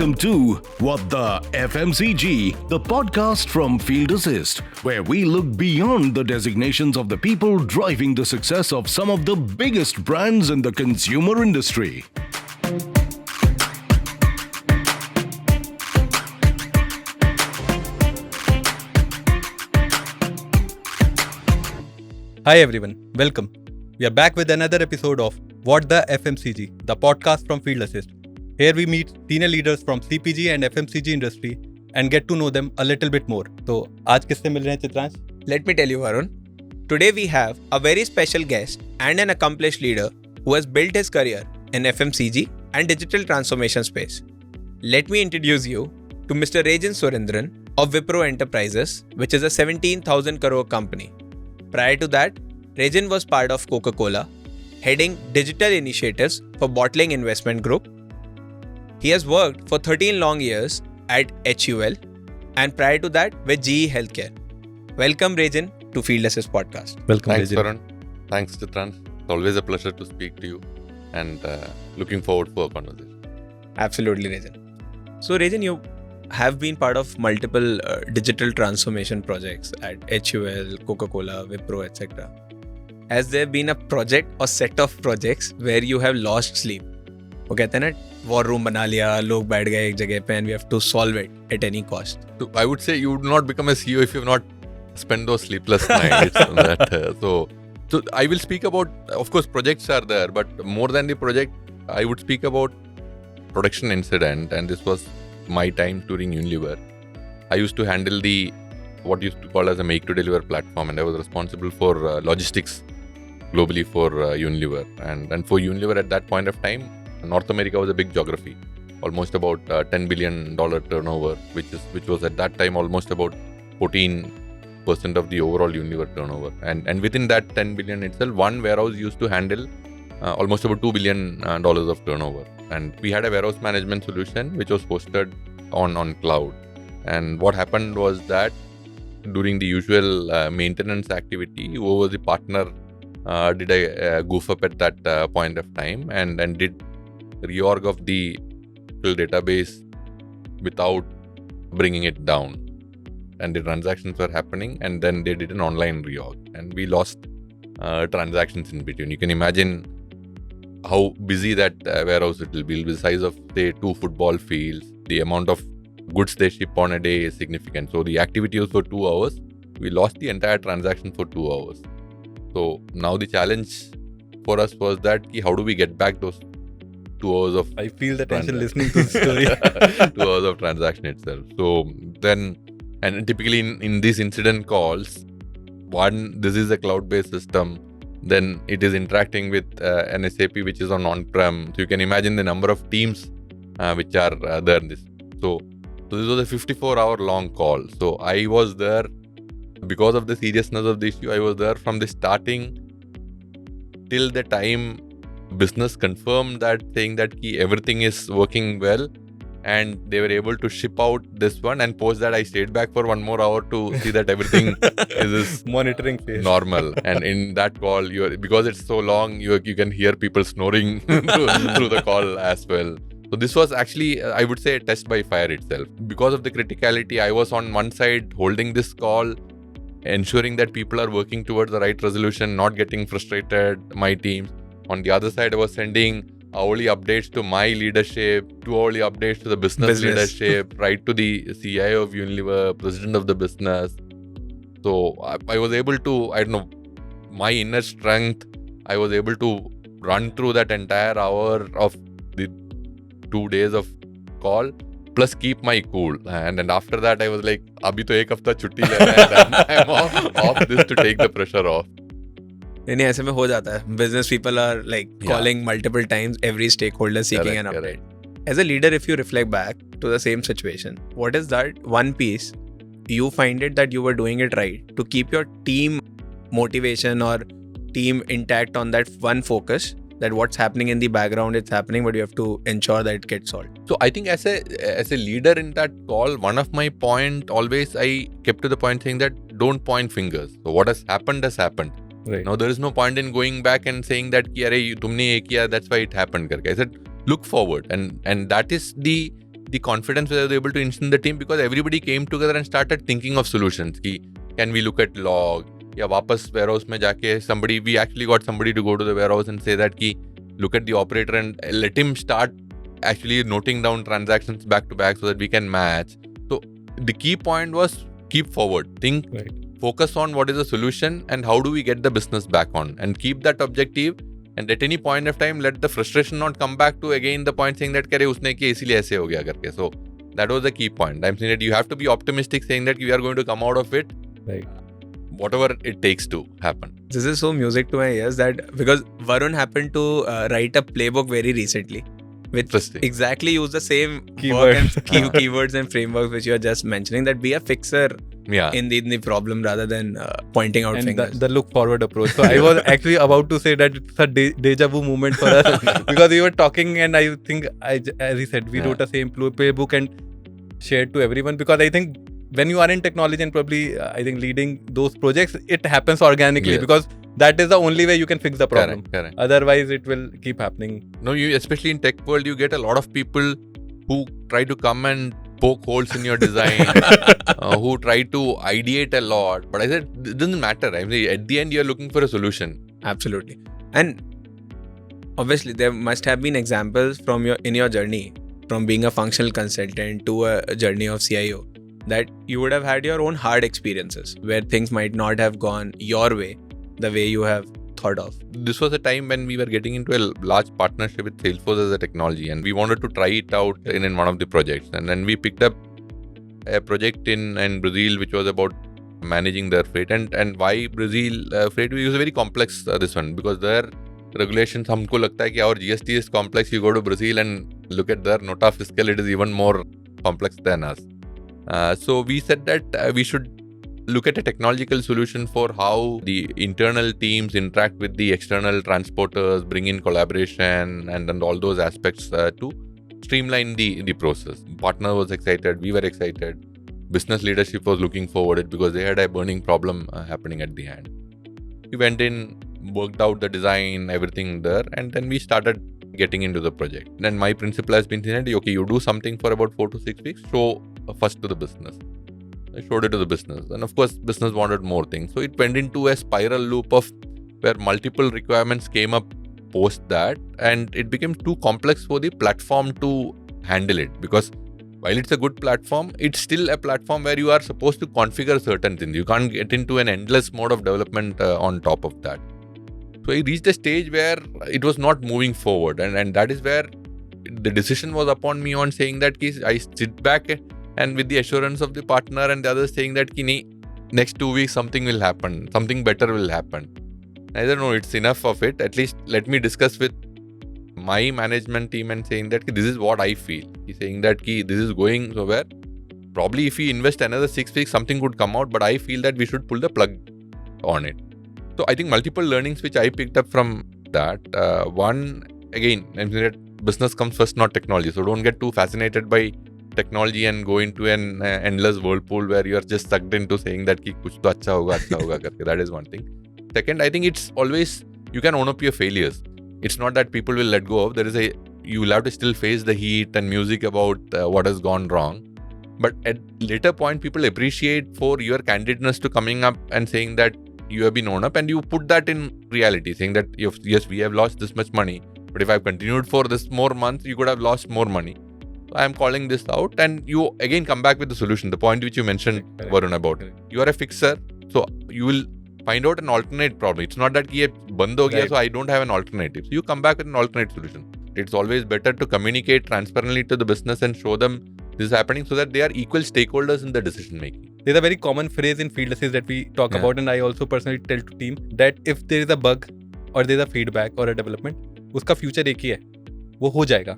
welcome to What the FMCG, the podcast from Field Assist, where we look beyond the designations of the people driving the success of some of the biggest brands in the consumer industry. Hi everyone, welcome. We are back with another episode of What the FMCG, the podcast from Field Assist. Here we meet senior leaders from CPG and FMCG industry and get to know them a little bit more. So, आज किससे मिल रहे हैं Chitransh? Let me tell you, Varun. Today we have a very special guest and an accomplished leader who has built his career in FMCG and digital transformation space. Let me introduce you to Mr. Rajan Surendran of Wipro Enterprises, which is a 17,000 crore company. Prior to that, Rajan was part of Coca-Cola, heading digital initiatives for Bottling Investment Group. He has worked for 13 long years at HUL and prior to that with GE Healthcare. Welcome Rajan to Field Assist Podcast. Welcome Thanks, Rajan. Varun. Thanks, Chitran. It's always a pleasure to speak to you and looking forward for a conversation. Absolutely, Rajan. So Rajan, you have been part of multiple digital transformation projects at HUL, Coca-Cola, Wipro, etc. Has there been a project or set of projects where you have lost sleep? वो कहते हैं ना war room बना लिया, लोग बैठ गए एक जगह पे and we have to solve it at any cost. So I would say you would not become a CEO if you have not spent those sleepless nights on that. So I will speak about, of course, projects are there, but more than the project, I would speak about production incident, and this was my time during Unilever. I used to handle what used to call as a make to deliver platform, and I was responsible for logistics globally for Unilever. And for Unilever at that point of time, North America was a big geography, almost about $10 billion turnover, which was at that time almost about 14% of the overall Unilever turnover. And within that 10 billion itself, one warehouse used to handle almost about $2 billion of turnover. And we had a warehouse management solution which was hosted on cloud. And what happened was that during the usual maintenance activity, who was the partner did a goof up at that point of time and did reorg of the database without bringing it down. And the transactions were happening, and then they did an online reorg. And we lost transactions in between. You can imagine how busy that warehouse it will be. The size of, say, 2 football fields. The amount of goods they ship on a day is significant. So the activity was for 2 hours. We lost the entire transaction for 2 hours. So now the challenge for us was that how do we get back those 2 hours of... I feel the tension listening to the story. 2 hours of transaction itself. So then, and typically in these incident calls, this is a cloud-based system. Then it is interacting with an SAP which is on-prem. So you can imagine the number of teams which are there in this. So this was a 54-hour long call. So I was there because of the seriousness of the issue. I was there from the starting till the time business confirmed that, saying that everything is working well, and they were able to ship out this one. And post that, I stayed back for 1 more hour to see that everything is monitoring phase. Normal. And in that call, because it's so long, you can hear people snoring through the call as well. So this was actually, I would say, a test by fire itself. Because of the criticality, I was on one side holding this call, ensuring that people are working towards the right resolution, not getting frustrated, my teams. On the other side, I was sending hourly updates to my leadership, 2 hourly updates to the business leadership, right to the CIO of Unilever, president of the business. So I was able to, my inner strength, I was able to run through that entire hour of the 2 days of call, plus keep my cool. And after that, I was like, abhi to ek hafta chutti lena hai, I'm off this to take the pressure off. नहीं ऐसे में हो जाता है. Business people are like calling multiple times, every stakeholder seeking an update. As a leader, if you reflect back to the same situation, what is that one piece you find it that you were doing it right to keep your team motivation or team intact on that one focus, that what's happening in the background, it's happening, but you have to ensure that it gets solved? So I think as a leader in that call, one of my point always I kept to the point saying that don't point fingers. So what has happened has happened. Right. Now there is no point in going back and saying that "Arey, tumne ye kiya, that's why it happened." I said look forward, and that is the the confidence we were able to instill in the team because everybody came together and started thinking of solutions. Can we look at log? या वापस warehouse में जाके we actually got somebody to go to the warehouse and say that look at the operator and let him start actually noting down transactions back to back so that we can match. So the key point was keep forward, think, focus on what is the solution and how do we get the business back on, and keep that objective. And at any point of time, let the frustration not come back to again the point saying that करे उसने किया इसीलिए ऐसे हो गया करके. So that was the key point. I'm saying that you have to be optimistic, saying that we are going to come out of it, whatever it takes to happen. This is so music to my ears that because Varun happened to write a playbook very recently, which exactly use the same keywords and frameworks which you are just mentioning, that be a fixer in the problem rather than pointing out fingers. The look forward approach. So I was actually about to say that it's a deja vu moment for us because we were talking and I think, as he said, we wrote the same playbook and shared to everyone, because I think when you are in technology and probably I think leading those projects, it happens organically because that is the only way you can fix the problem. Correct. Otherwise, it will keep happening. No, you especially in tech world, you get a lot of people who try to come and poke holes in your design, who try to ideate a lot. But I said, it doesn't matter. I mean, at the end, you're looking for a solution. Absolutely. And obviously, there must have been examples from in your journey, from being a functional consultant to a journey of CIO, that you would have had your own hard experiences where things might not have gone your way, the way you have thought of. This was a time when we were getting into a large partnership with Salesforce as a technology, and we wanted to try it out in one of the projects. And then we picked up a project in Brazil which was about managing their freight. And why Brazil freight? We use a very complex this one, because their regulations, हमको लगता है कि our GST is complex. You go to Brazil and look at their nota fiscal, it is even more complex than us. So we said that we should look at a technological solution for how the internal teams interact with the external transporters, bring in collaboration and all those aspects to streamline the process. Partner was excited, we were excited. Business leadership was looking forward to it because they had a burning problem happening at the end. We went in, worked out the design, everything there, and then we started getting into the project. And my principle has been, okay, you do something for about 4 to 6 weeks, show first to the business. I showed it to the business, and of course business wanted more things, so it went into a spiral loop of where multiple requirements came up post that, and it became too complex for the platform to handle it, because while it's a good platform, it's still a platform where you are supposed to configure certain things. You can't get into an endless mode of development on top of that. So I reached a stage where it was not moving forward, and that is where the decision was upon me on saying that I sit back and with the assurance of the partner and the others saying that next 2 weeks something will happen, something better will happen. I don't know, it's enough of it. At least let me discuss with my management team and saying that this is what I feel. He's saying that this is going somewhere. Probably if we invest another 6 weeks, something could come out, but I feel that we should pull the plug on it. So I think multiple learnings which I picked up from that. One, again, business comes first, not technology. So don't get too fascinated by technology and go into an endless whirlpool where you are just sucked into saying that kuch to acha hoga karke. That is one thing. Second, I think it's always, you can own up your failures. It's not that people will let go of. You will have to still face the heat and music about what has gone wrong. But at later point, people appreciate for your candidness to coming up and saying that you have been owned up, and you put that in reality, saying that yes, we have lost this much money, but if I've continued for this more months, you could have lost more money. I am calling this out, and you again come back with the solution. The point which you mentioned, Varun, about you are a fixer, so you will find out an alternate problem. It's not that ye band ho gaya, so I don't have an alternative. So you come back with an alternate solution. It's always better to communicate transparently to the business and show them this is happening so that they are equal stakeholders in the decision making. There's a very common phrase in field assist that we talk about, and I also personally tell to team that if there is a bug or there is a feedback or a development, uska future ek hi hai, wo ho jayega.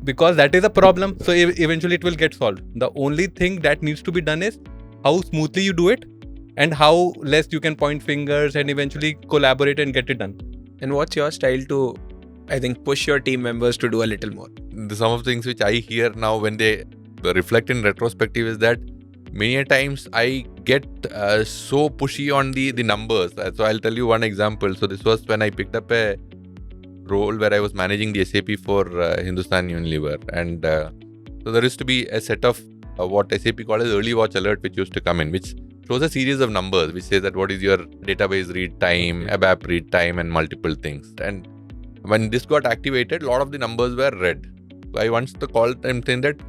Because that is a problem, so eventually it will get solved. The only thing that needs to be done is how smoothly you do it and how less you can point fingers and eventually collaborate and get it done. And what's your style to, I think, push your team members to do a little more? Some of the things which I hear now when they reflect in retrospective is that many a times I get so pushy on the numbers. So I'll tell you one example. So this was when I picked up a role where I was managing the SAP for Hindustan Unilever, and So there used to be a set of what SAP called as early watch alert, which used to come in, which shows a series of numbers, which says that what is your database read time, ABAP read time, and multiple things. And when this got activated, a lot of the numbers were red. So I once called them saying that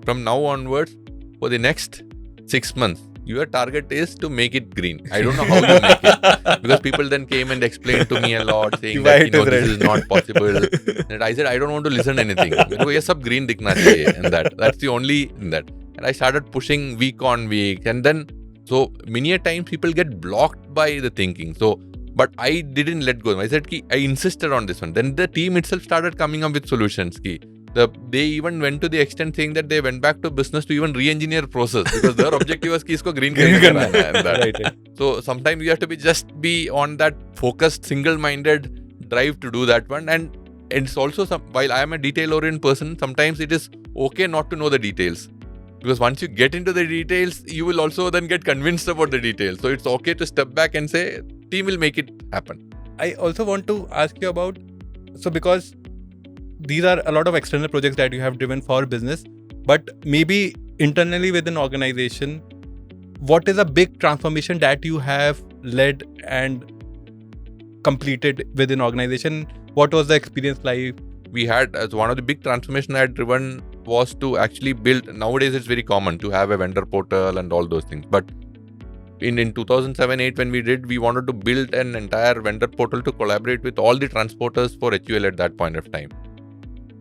from now onwards, for the next 6 months, your target is to make it green. I don't know how you make it. Because people then came and explained to me a lot, saying that this is not possible. And I said, I don't want to listen to anything. Yes, sab green dikhna chahiye. And that's the only in that. And I started pushing week on week. And then, so many a times people get blocked by the thinking. So, but I didn't let go. I said, I insisted on this one. Then the team itself started coming up with solutions. They even went to the extent saying that they went back to business to even re-engineer process because their objective was isko green karna hai. Right. So sometimes you have to be on that focused, single-minded drive to do that one. And it's also while I am a detail-oriented person, sometimes it is okay not to know the details. Because once you get into the details, you will also then get convinced about the details. So it's okay to step back and say, team will make it happen. I also want to ask you about, so because these are a lot of external projects that you have driven for business, but maybe internally within organization, what is a big transformation that you have led and completed within organization? What was the experience like? We had, as one of the big transformation I had driven was to actually build, nowadays it's very common to have a vendor portal and all those things. But in 2007-8 when we wanted to build an entire vendor portal to collaborate with all the transporters for HUL at that point of time.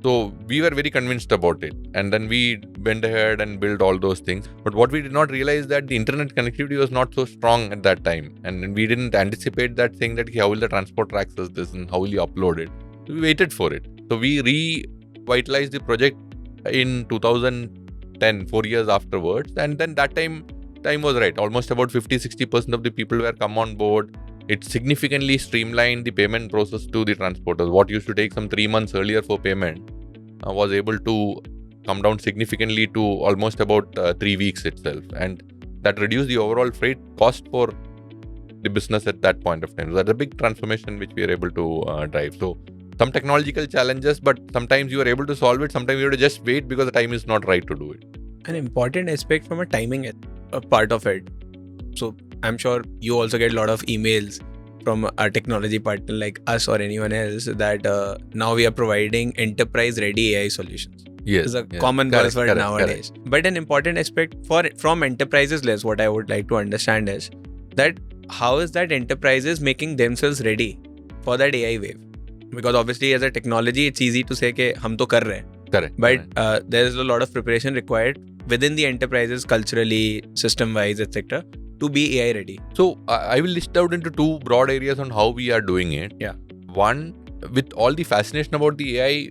So we were very convinced about it. And then we went ahead and built all those things. But what we did not realize that the internet connectivity was not so strong at that time. And we didn't anticipate that saying that how will the transporter access this and how will you upload it. So we waited for it. So we revitalized the project in 2010, 4 years afterwards. And then that time was right. Almost about 50-60% of the people were come on board. It significantly streamlined the payment process to the transporters. What used to take some 3 months earlier for payment was able to come down significantly to almost about 3 weeks itself. And that reduced the overall freight cost for the business at that point of time. So that's a big transformation which we are able to drive. So some technological challenges, but sometimes you are able to solve it. Sometimes you have to just wait because the time is not right to do it. An important aspect from a timing part of it. So I'm sure you also get a lot of emails from a technology partner like us or anyone else that now we are providing enterprise ready AI solutions. Yes, it's a common buzzword nowadays. Correct. But an important aspect from enterprises less, what I would like to understand is that how is that enterprises making themselves ready for that AI wave? Because obviously as a technology, it's easy to say that hum to kar rahe hain. Correct. But there is a lot of preparation required within the enterprises, culturally, system-wise, etc., to be AI ready. So I will list out into 2 broad areas on how we are doing it. Yeah. One, with all the fascination about the AI,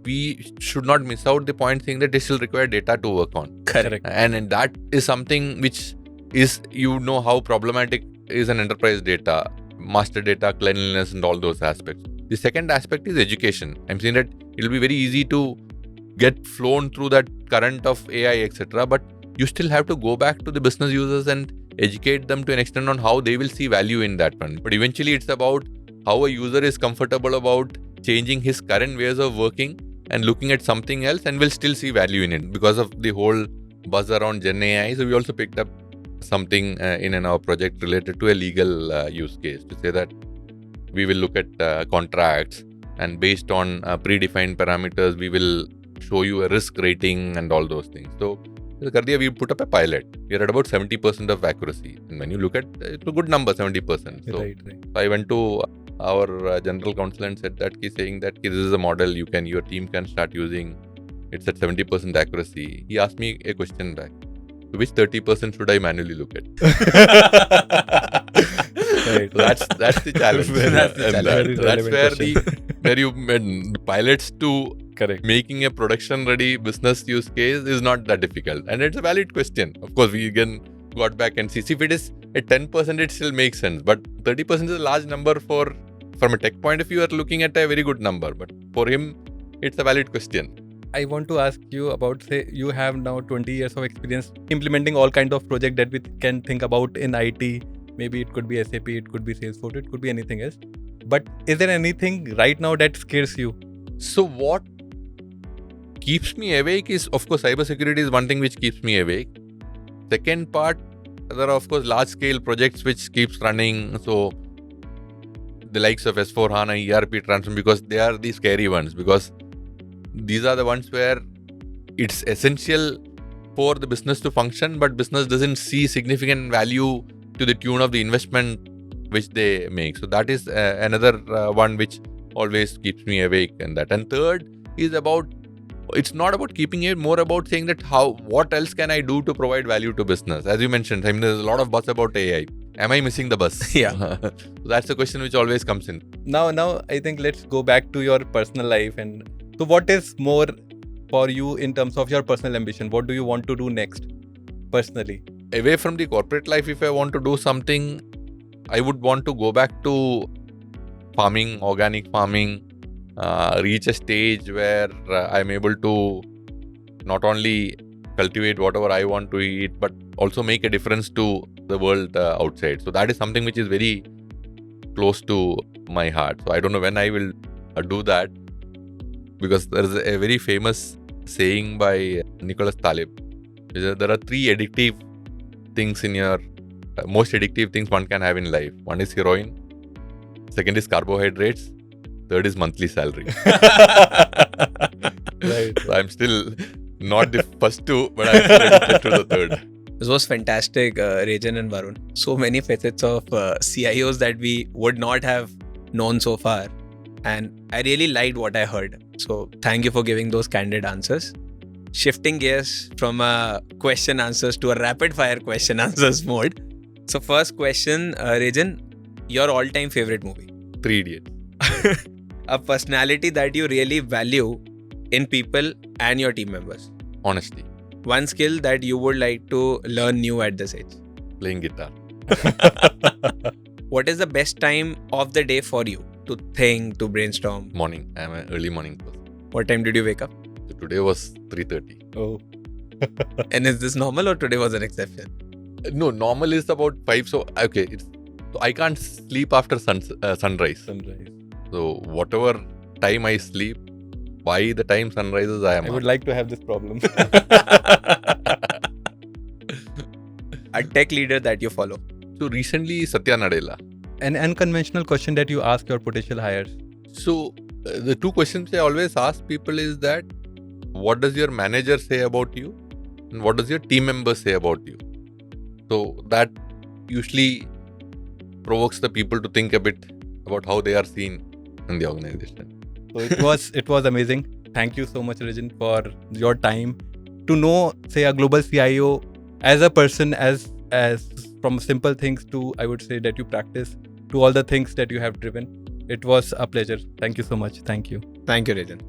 we should not miss out the point saying that they still require data to work on. Correct. And that is something which is, how problematic is an enterprise data, master data, cleanliness and all those aspects. The second aspect is education. I'm saying that it will be very easy to get flown through that current of AI, etc. But you still have to go back to the business users and educate them to an extent on how they will see value in that one. But eventually it's about how a user is comfortable about changing his current ways of working and looking at something else and will still see value in it because of the whole buzz around Gen AI. So we also picked up something in our project related to a legal use case to say that we will look at contracts and based on predefined parameters, we will show you a risk rating and all those things. So we put up a pilot. We are at about 70% of accuracy. And when you look at it's a good number, 70%. So, Right. So I went to our general counsel and said that saying that this is a model your team can start using. It's at 70% accuracy. He asked me a question back. So which 30% should I manually look at? Right. So that's the challenge. That's the challenge. That's where you pilots to Correct. making a production ready business use case is not that difficult. And it's a valid question. Of course, we again got back and see if it is at 10%, it still makes sense. But 30% is a large number from a tech point of view, you are looking at a very good number. But for him, it's a valid question. I want to ask you about, say, you have now 20 years of experience implementing all kinds of projects that we can think about in IT. Maybe it could be SAP, it could be Salesforce, it could be anything else. But is there anything right now that scares you? So what keeps me awake is, of course, cybersecurity is one thing which keeps me awake. Second part, there are of course large scale projects which keeps running. So the likes of S4HANA, ERP transformation, because they are the scary ones, because these are the ones where it's essential for the business to function, but business doesn't see significant value to the tune of the investment which they make. So that is another one which always keeps me awake. And third is about, it's not about keeping it, more about saying that what else can I do to provide value to business? As you mentioned, I mean, there's a lot of buzz about AI. Am I missing the bus? Yeah. So that's the question which always comes in. Now I think let's go back to your personal life. And so what is more for you in terms of your personal ambition? What do you want to do next personally? Away from the corporate life, if I want to do something, I would want to go back to farming, organic farming, reach a stage where I'm able to not only cultivate whatever I want to eat, but also make a difference to the world outside. So that is something which is very close to my heart. So I don't know when I will do that, because there is a very famous saying by Nicholas Taleb. There are three addictive things in your most addictive things one can have in life. One is heroin, second is carbohydrates, third is monthly salary. Right. So I'm still not the first two, but I'm still addicted to the third. This was fantastic, Rajan and Varun. So many facets of CIOs that we would not have known so far. And I really liked what I heard. So thank you for giving those candid answers. Shifting gears from question answers to a rapid fire question answers mode. So first question, Rajan, your all-time favorite movie? 3 Idiots. A personality that you really value in people and your team members? Honesty. One skill that you would like to learn new at this age? Playing guitar. What is the best time of the day for you to think, to brainstorm? Morning. I'm an early morning person. What time did you wake up? So today was 3:30. Oh. And is this normal or today was an exception? No, normal is about 5. So, okay. So I can't sleep after sunrise. Sunrise. So whatever time I sleep, by the time sun rises, I am I would up. like to have this problem. A tech leader that you follow? So recently, Satya Nadella. An unconventional question that you ask your potential hires. So the two questions I always ask people is that, what does your manager say about you? And what does your team member say about you? So that usually provokes the people to think a bit about how they are seen in the organization. So it was amazing. Thank you so much, Rajan, for your time. To know, say, a global CIO as a person, as from simple things to, I would say, that you practice, to all the things that you have driven. It was a pleasure. Thank you so much. Thank you. Thank you, Rajan.